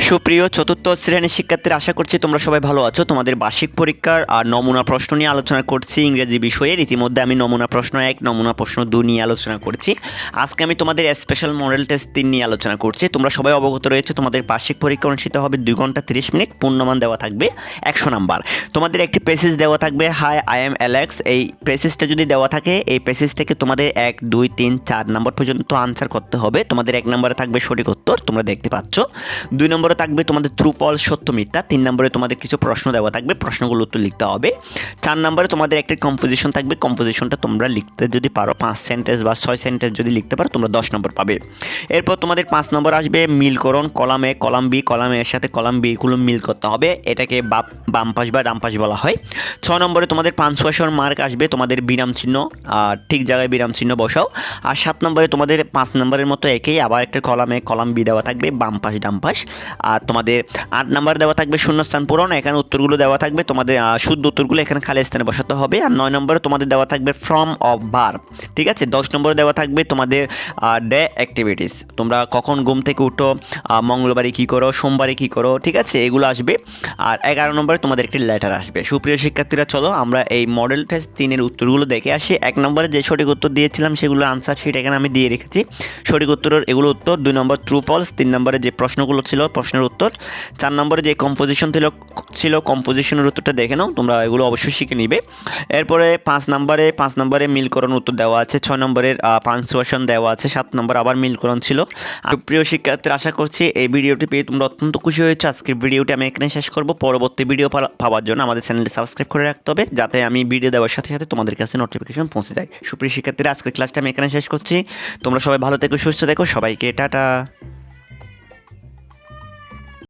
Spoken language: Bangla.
সুপ্রিয় চতুর্থ শ্রেণীর শিক্ষার্থীরা, আশা করছি তোমরা সবাই ভালো আছো। তোমাদের বার্ষিক পরীক্ষার আর নমুনা প্রশ্ন নিয়ে আলোচনা করছি ইংরেজি বিষয়ের। ইতিমধ্যে আমি নমুনা প্রশ্ন 1, নমুনা প্রশ্ন 2 নিয়ে আলোচনা করছি। আজকে আমি তোমাদের স্পেশাল মডেল টেস্ট 3 নিয়ে আলোচনা করছি। তোমরা সবাই অবগত রয়েছে তোমাদের বার্ষিক পরীক্ষা অনুষ্ঠিত হবে 2 ঘন্টা 30 মিনিট। পূর্ণমান দেওয়া থাকবে 100 নাম্বার। তোমাদের একটি প্যাসেজ দেওয়া থাকবে, হাই আই এম অ্যালেক্স। এই প্যাসেজটা যদি দেওয়া থাকে, এই প্যাসেজ থেকে তোমাদের 1, 2, 3, 4 নাম্বার পর্যন্ত আনসার করতে হবে। তোমাদের 1 নম্বরে থাকবে সঠিক উত্তর, তোমরা দেখতে পাচ্ছ। 2 নম্বরে থাকবে তোমাদের ট্রু ফলস, সত্য মিথ্যা। 3 নম্বরে তোমাদের কিছু প্রশ্ন দেওয়া থাকবে, প্রশ্নগুলো উত্তর লিখতে হবে। 4 নম্বরে তোমাদের একটা কম্পোজিশন থাকবে, কম্পোজিশনটা তোমরা লিখতে যদি পারো 5 সেন্টেন্স বা 6 সেন্টেন্স যদি লিখতে পারো, তোমরা 10 নম্বর পাবে। এরপর তোমাদের 5 নম্বর আসবে মিলকরণ, column A column B, column এর সাথে কলাম বি এগুলো মিল করতে হবে। এটাকে বাম পাশ বা ডান পাশ বলা হয়। 6 নম্বরে তোমাদের পাঞ্চুয়েশন মার্ক আসবে, তোমাদের বিরাম চিহ্ন ঠিক জায়গায় বিরাম চিহ্ন বসাও। আর 7 নম্বরে তোমাদের 5 নম্বরের মতো একই আবার একটা কলামে কলাম বি দেওয়া থাকবে, বাম পাশ ডান পাশ। আর তোমাদের 8 নাম্বার দেওয়া থাকবে শূন্যস্থান পূরণ। এখানে উত্তরগুলো দেওয়া থাকবে, তোমাদের শুদ্ধ উত্তরগুলো এখানে খালি স্থানে বসাতে হবে। আর 9 নম্বরে তোমাদের দেওয়া থাকবে ফর্ম অফ ভার্ব, ঠিক আছে। 10 নম্বরে দেওয়া থাকবে তোমাদের ডে অ্যাক্টিভিটিস, তোমরা কখন ঘুম থেকে উঠো, মঙ্গলবারে কী করো, সোমবারে কী করো, ঠিক আছে, এগুলো আসবে। আর 11 নম্বরে তোমাদের একটি লেটার আসবে। সুপ্রিয় শিক্ষার্থীরা, চলো আমরা এই মডেল টেস্ট 3-এর উত্তরগুলো দেখে আসি। 1 নম্বরে যে সঠিক উত্তর দিয়েছিলাম সেগুলোর আনসার শিট এখানে আমি দিয়ে রেখেছি। সঠিক উত্তরের এগুলো উত্তর। 2 নম্বর ট্রু ফলস। 3 নম্বরে যে প্রশ্নগুলো ছিল প্রশ্নের উত্তর। 4 নম্বরে যে কম্পোজিশন ছিল কম্পোজিশনের উত্তরটা দেখে নাও, তোমরা এগুলো অবশ্যই শিখে নিবে। এরপরে 5 নম্বরে মিলকরণ উত্তর দেওয়া আছে। 6 নম্বরের পাঞ্চুয়েশন দেওয়া আছে। 7 নম্বর আবার মিলকরণ ছিল। প্রিয় শিক্ষার্থীরা, আশা করছি এই ভিডিওটি পেয়ে তোমরা অত্যন্ত খুশি হয়েছো। আজকের ভিডিওটি আমি এখানে শেষ করব। পরবর্তী ভিডিও পাওয়ার জন্য আমাদের চ্যানেলটি সাবস্ক্রাইব করে রাখতে হবে, যাতে আমি ভিডিও দেওয়ার সাথে সাথে তোমাদের কাছে নোটিফিকেশন পৌঁছে যায়। সুপ্রিয় শিক্ষার্থীরা, আজকের ক্লাসটা আমি এখানে শেষ করছি। তোমরা সবাই ভালো থেকো, সুস্থ থেকো। সবাইকে টাটা।